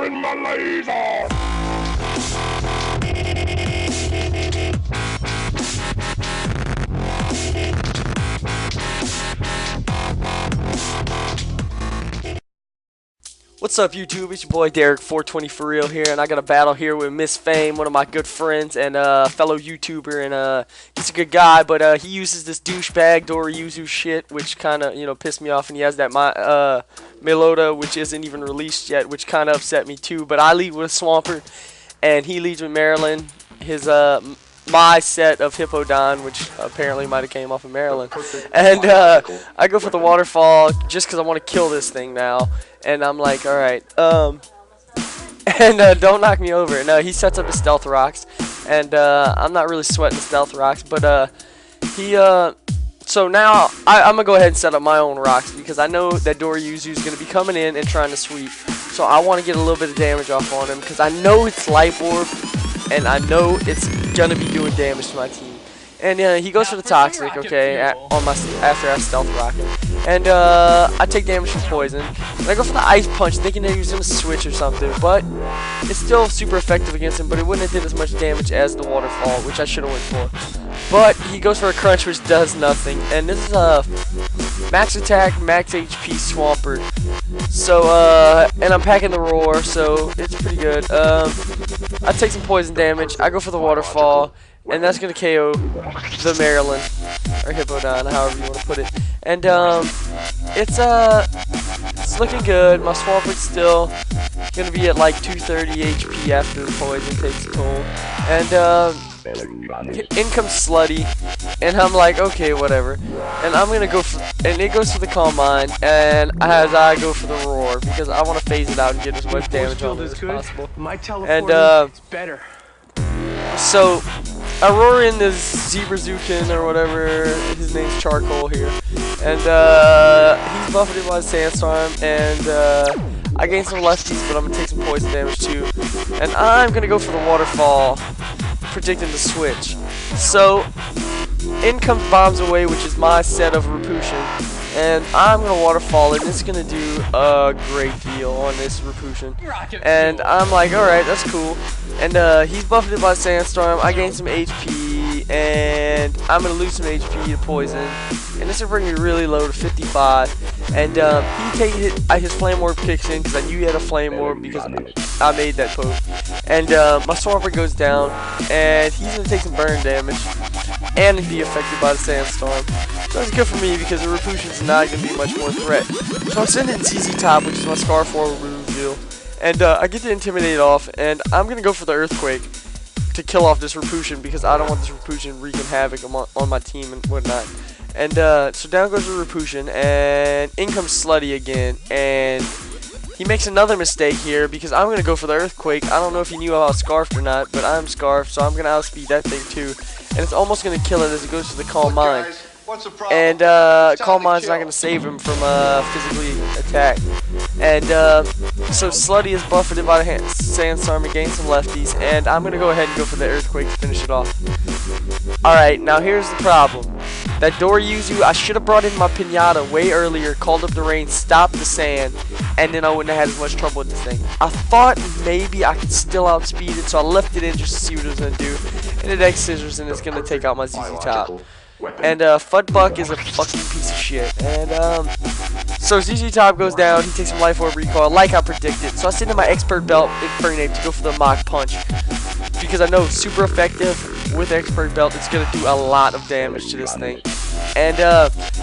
firing my laser! What's up, YouTube? It's your boy Derek 420 for real here, and I got a battle here with MistPhame, one of my good friends and fellow YouTuber, and he's a good guy, but he uses this douchebag Doriyuzu shit, which kind of pissed me off, and he has that Melota, which isn't even released yet, which kind of upset me too. But I lead with Swampert, and he leads with Maryland. His my set of Hippodon, which apparently might have came off of Maryland, and I go for the waterfall just because I want to kill this thing now. And I'm like, alright, don't knock me over. No, he sets up his stealth rocks, and I'm not really sweating the stealth rocks, but so now I'm going to go ahead and set up my own rocks, because I know that Doriyuzu is going to be coming in and trying to sweep, so I want to get a little bit of damage off on him, because I know it's Life Orb, and I know it's going to be doing damage to my team. And he goes for the toxic, okay, after I stealth rock him. And I take damage from poison. And I go for the ice punch, thinking that he was gonna switch or something, but it's still super effective against him. But it wouldn't have did as much damage as the waterfall, which I should have went for. But he goes for a crunch, which does nothing. And this is a max attack, max HP Swampert. So and I'm packing the roar, so it's pretty good. I take some poison damage. I go for the waterfall. And that's going to KO the Maryland, or Hippodon, however you want to put it. And it's looking good. My Swampert's still going to be at like 230 HP after the poison takes a toll. And in comes Slutty, and I'm like, okay, whatever. And I'm going to go for, and it goes for the Calm Mind, and as I go for the Roar, because I want to phase it out and get as much damage on it as possible. And better. So I roar in this Zebrazukin or whatever, his name's Charcoal here, and he's buffeted by Sandstorm, and I gain some lefties, but I'm going to take some poison damage too, and I'm going to go for the waterfall, predicting the switch. So in comes Bombs Away, which is my set of Repulsion, and I'm going to waterfall it, and it's going to do a great deal on this Repulsion. And I'm like, alright, that's cool. And he's buffeted by Sandstorm. I gain some HP, and I'm going to lose some HP to Poison. And this will bring me really low to 55. And he takes his Flame Orb kicks in, because I knew he had a Flame Orb, because I made that poke. And my Swampert goes down, and he's going to take some burn damage, and be affected by the Sandstorm. So that's good for me, because the Repulsion's not going to be much more threat. So I'm sending ZZ Top, which is my Scarf War reveal. And I get to Intimidate off, and I'm going to go for the Earthquake to kill off this Repulsion, because I don't want this Repulsion wreaking havoc on my team and whatnot. And so down goes the Repulsion, and in comes Slutty again, and he makes another mistake here, because I'm going to go for the Earthquake. I don't know if he knew I was Scarfed or not, but I'm Scarfed, so I'm going to outspeed that thing too. And it's almost going to kill it as it goes to the Calm Mind. And Calm Mind's not going to save him from physically attack. And so Slutty is buffeted by the Sandstorm and gains some lefties, and I'm going to go ahead and go for the Earthquake to finish it off. Alright, now here's the problem. That Doriyuzu, I should have brought in my Pinata way earlier, called up the rain, stopped the sand, and then I wouldn't have had as much trouble with this thing. I thought maybe I could still outspeed it, so I left it in just to see what it was going to do. And it X Scissors, and it's going to take out my ZZ Top. And Fudbuck is a fucking piece of shit. And so ZZ Top goes down, he takes some Life Orb recoil, like I predicted. So I send in my Expert Belt Infernape to go for the Mach Punch, because I know it's super effective with Expert Belt. It's gonna do a lot of damage to this thing. And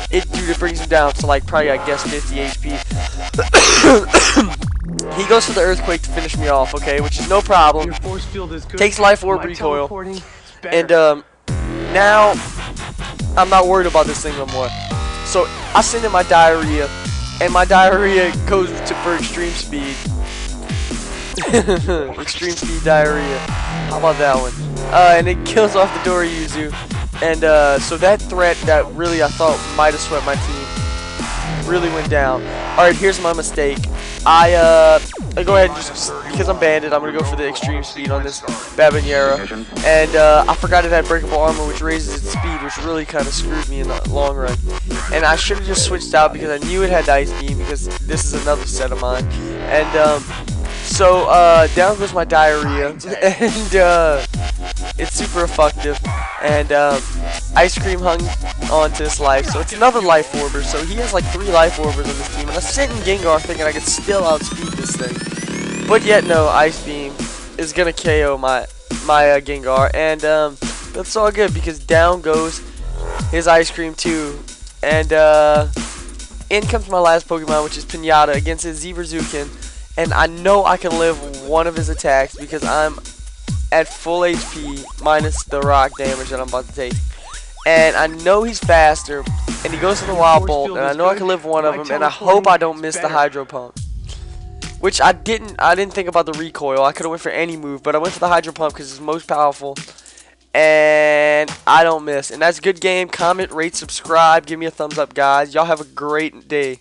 it brings him down to like probably, I guess, 50 HP. He goes for the Earthquake to finish me off, okay, which is no problem. Your force field is good. Takes Life Orb recoil, and now I'm not worried about this thing no more. So I send in my Diarrhea, and my Diarrhea goes for Extreme Speed. Extreme Speed Diarrhea. How about that one? And it kills off the Doriyuzu. And so that threat that really I thought might have swept my team really went down. Alright, here's my mistake. I go ahead and just, because I'm banded, I'm going to go for the Extreme Speed on this Babinera. And I forgot it had Breakable Armor, which raises its speed, which really kind of screwed me in the long run. And I should have just switched out, because I knew it had the Ice Beam, because this is another set of mine. And So, down goes my diarrhea, and, it's super effective, and, Ice Cream hung onto his life, so it's another Life Orber, so he has like 3 Life Orbers on this team, and I sent in Gengar thinking I could still outspeed this thing, but yet no, Ice Beam is gonna KO my Gengar, and, that's all good, because down goes his Ice Cream too, and, in comes my last Pokemon, which is Pinata, against his Zebrazukin. And I know I can live one of his attacks because I'm at full HP minus the rock damage that I'm about to take. And I know he's faster, and he goes to the Wild Bolt, and I know I can live one of them, and I hope I don't miss the Hydro Pump. Which I didn't think about the recoil. I could have went for any move, but I went for the Hydro Pump because it's most powerful. And I don't miss. And that's a good game. Comment, rate, subscribe. Give me a thumbs up, guys. Y'all have a great day.